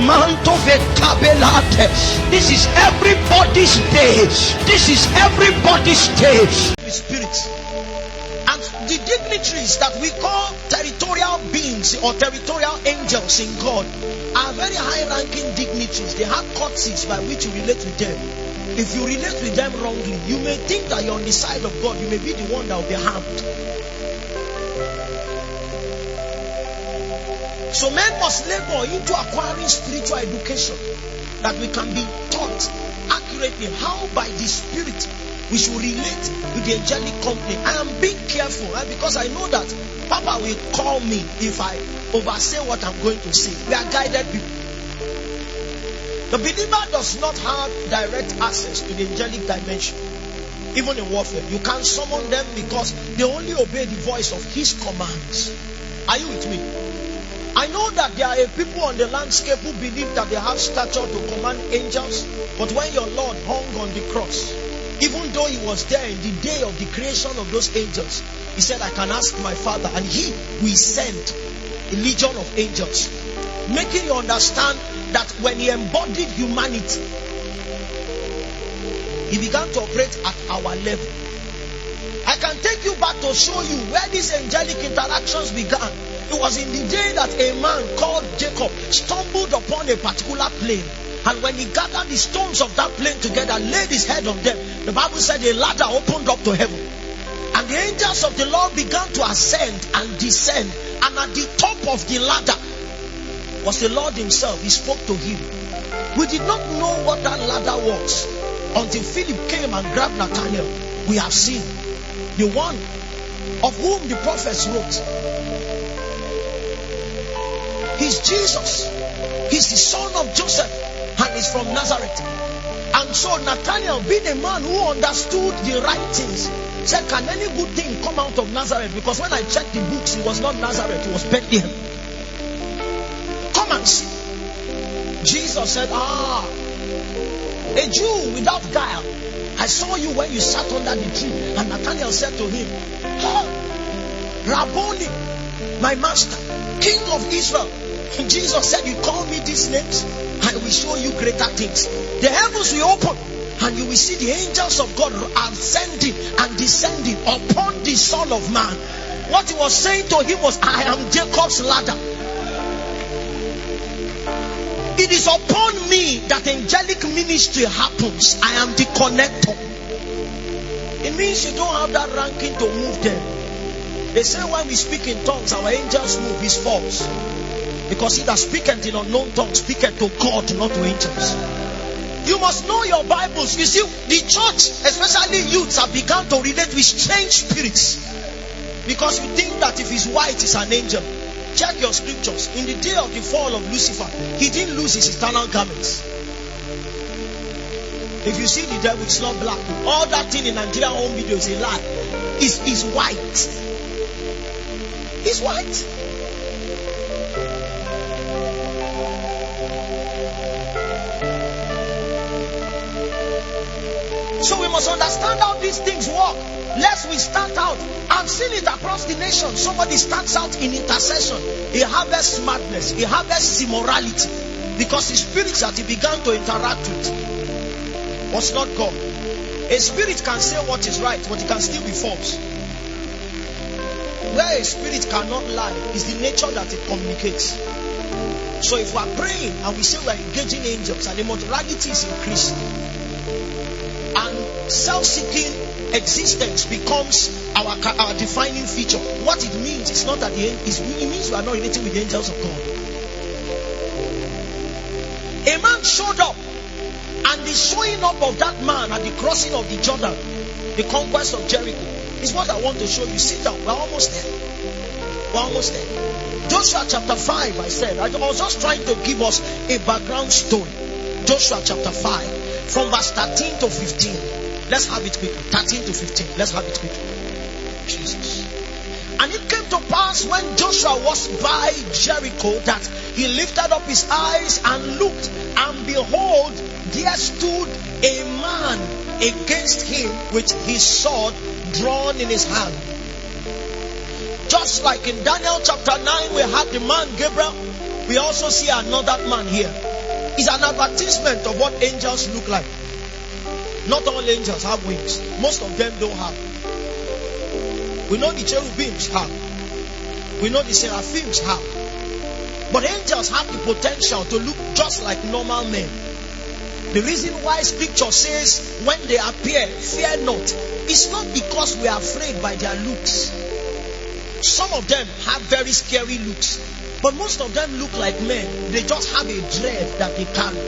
Manto Vekabelate. This is everybody's day. This is everybody's day. Spirit. And the dignitaries that we call territorial beings or territorial angels in God are very high-ranking dignitaries. They have courtesies by which you relate with them. If you relate with them wrongly, you may think that you're on the side of God. You may be the one that will be harmed. So men must labor into acquiring spiritual education, that we can be taught accurately how by the Spirit we should relate with the angelic company. I am being careful because I know that Papa will call me if I oversay what I'm going to say. We are guided people. The believer does not have direct access to the angelic dimension. Even in warfare, you can't summon them because they only obey the voice of His commands. Are you with me? I know that there are people on the landscape who believe that they have stature to command angels, but when your Lord hung on the cross, even though He was there in the day of the creation of those angels, He said, I can ask my Father, and He will send a legion of angels, making you understand that when He embodied humanity, He began to operate at our level. I can take you back to show you where these angelic interactions began. It was in the day that a man called Jacob stumbled upon a particular plain. And when he gathered the stones of that plain together, laid his head on them, the Bible said a ladder opened up to heaven. And the angels of the Lord began to ascend and descend. And at the top of the ladder was the Lord Himself. He spoke to him. We did not know what that ladder was until Philip came and grabbed Nathanael. We have seen the one of whom the prophets wrote. He's Jesus. He's the son of Joseph, and he's from Nazareth. And so Nathanael, being a man who understood the right things, said, can any good thing come out of Nazareth? Because when I checked the books, it was not Nazareth, it was Bethlehem. Come and see. Jesus said, a Jew without guile. I saw you when you sat under the tree. And Nathanael said to him, Rabboni, my master, King of Israel. And Jesus said, you call me these names, and I will show you greater things. The heavens will open, and you will see the angels of God ascending and descending upon the Son of Man. What He was saying to him was, I am Jacob's ladder. It is upon me that angelic ministry happens. I am the connector. It means you don't have that ranking to move them. They say when we speak in tongues, our angels move. Is false. Because he that speaketh in unknown tongues speaketh to God, not to angels. You must know your Bibles. You see, the church, especially youths, have begun to relate with strange spirits. Because you think that if he's white, he's an angel. Check your scriptures. In the day of the fall of Lucifer, he didn't lose his eternal garments. If you see the devil, it's not black. All that thing in Nigerian home video is a lie. It's white. It's white. So we must understand how these things work. Lest we start out. I've seen it across the nation. Somebody starts out in intercession. He harvests madness. He harvests immorality. Because the spirits that he began to interact with was not God. A spirit can say what is right, but it can still be false. Where a spirit cannot lie is the nature that it communicates. So if we are praying and we say we are engaging angels and immorality is increasing, and self-seeking existence becomes our defining feature, what it means is not that it means we are not relating with the angels of God. A man showed up, and the showing up of that man at the crossing of the Jordan, the conquest of Jericho, is what I want to show you. Sit down, we're almost there. We're almost there. Joshua chapter 5, I said. I was just trying to give us a background story. Joshua chapter 5, from verse 13 to 15. Let's have it quickly. 13 to 15. Let's have it quickly. Jesus. And it came to pass when Joshua was by Jericho that he lifted up his eyes and looked, and behold, there stood a man against him with his sword drawn in his hand. Just like in Daniel chapter 9, we had the man Gabriel we also see another man here. It's an advertisement of what angels look like. Not all angels have wings. Most of them don't have. We know the cherubims have. We know the seraphims have. But angels have the potential to look just like normal men. The reason why scripture says when they appear, fear not, it's not because we are afraid by their looks. Some of them have very scary looks, but most of them look like men. They just have a dread that they carry.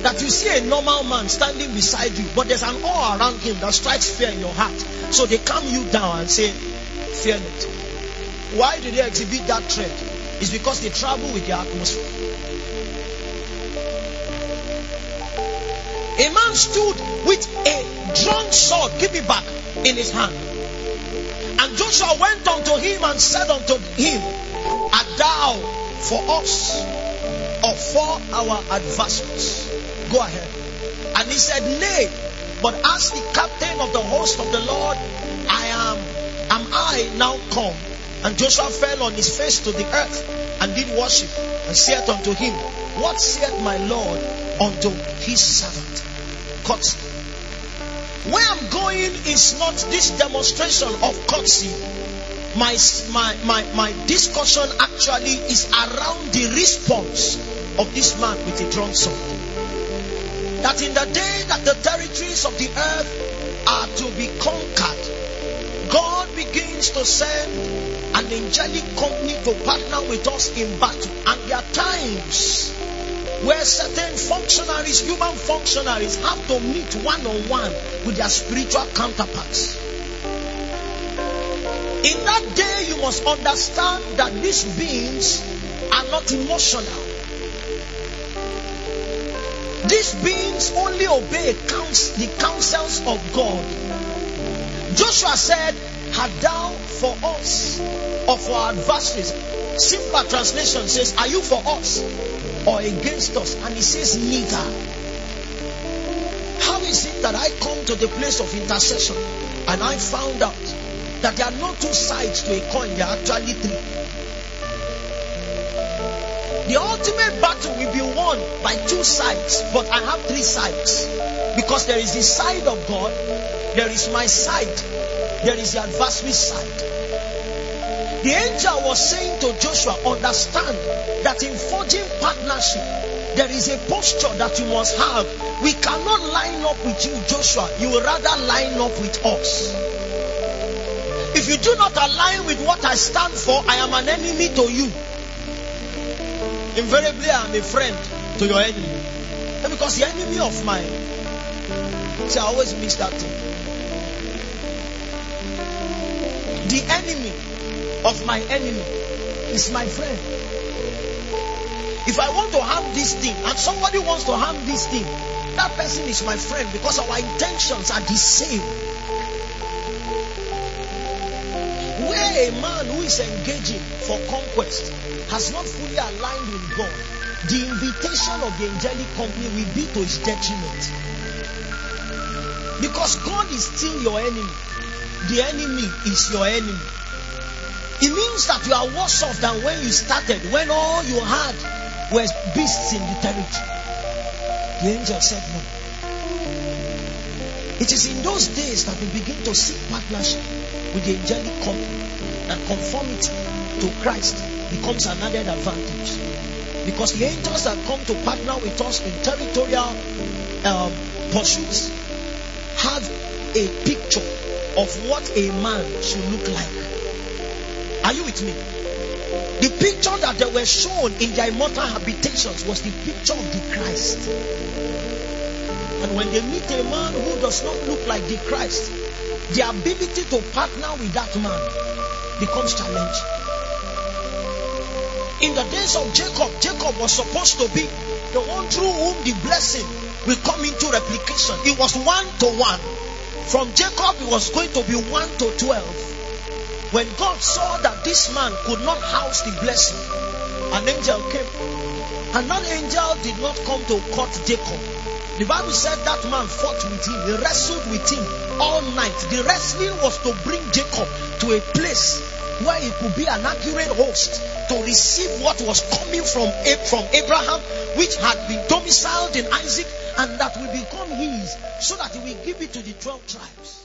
That you see a normal man standing beside you, but there's an awe around him that strikes fear in your heart. So they calm you down and say, fear not. Why do they exhibit that dread? It's because they travel with the atmosphere. A man stood with a drawn sword, give it back, in his hand. And Joshua went unto him and said unto him, art thou for us or for our adversaries? Go ahead. And he said, nay, but as the captain of the host of the Lord, am I now come? And Joshua fell on his face to the earth and did worship, and said unto him, what saith my Lord unto his servant? Courtesy. Where I'm going is not this demonstration of courtesy. My discussion actually is around the response of this man with a drawn sword. That in the day that the territories of the earth are to be conquered, God begins to send an angelic company to partner with us in battle. And there are times where certain functionaries, human functionaries, have to meet one-on-one with their spiritual counterparts. In that day, you must understand that these beings are not emotional. These beings only obey the counsels of God. Joshua said, art thou for us or for our adversaries? Simple translation says, are you for us or against us? And he says, neither. How is it that I come to the place of intercession and I found out that there are not two sides to a coin, there are actually three? The ultimate battle will be won by two sides, but I have three sides. Because there is the side of God, there is my side, there is the adversary's side. The angel was saying to Joshua, understand that in forging partnership, there is a posture that you must have. We cannot line up with you, Joshua. You will rather line up with us. If you do not align with what I stand for, I am an enemy to you. Invariably, I am a friend to your enemy. And because the enemy of mine, see, I always miss that thing. The enemy of my enemy is my friend. If I want to harm this thing and somebody wants to harm this thing, that person is my friend because our intentions are the same. Where a man who is engaging for conquest has not fully aligned with God, the invitation of the angelic company will be to his detriment. Because God is still your enemy. The enemy is your enemy. It means that you are worse off than when you started, when all you had were beasts in the territory. The angel said no. It is in those days that we begin to seek partnership with the angelic company, and conformity to Christ becomes an added advantage. Because the angels that come to partner with us in territorial pursuits have a picture of what a man should look like. Are you with me? The picture that they were shown in their immortal habitations was the picture of the Christ. And when they meet a man who does not look like the Christ, the ability to partner with that man becomes challenging. In the days of Jacob, Jacob was supposed to be the one through whom the blessing will come into replication. It was 1-to-1. From Jacob, it was going to be 1-to-12. When God saw that this man could not house the blessing, an angel came And that angel did not come to court Jacob. The Bible said that man fought with him. He wrestled with him all night. The wrestling was to bring Jacob to a place where he could be an accurate host to receive what was coming from Abraham, which had been domiciled in Isaac, and that will become his, so that he will give it to the 12 tribes.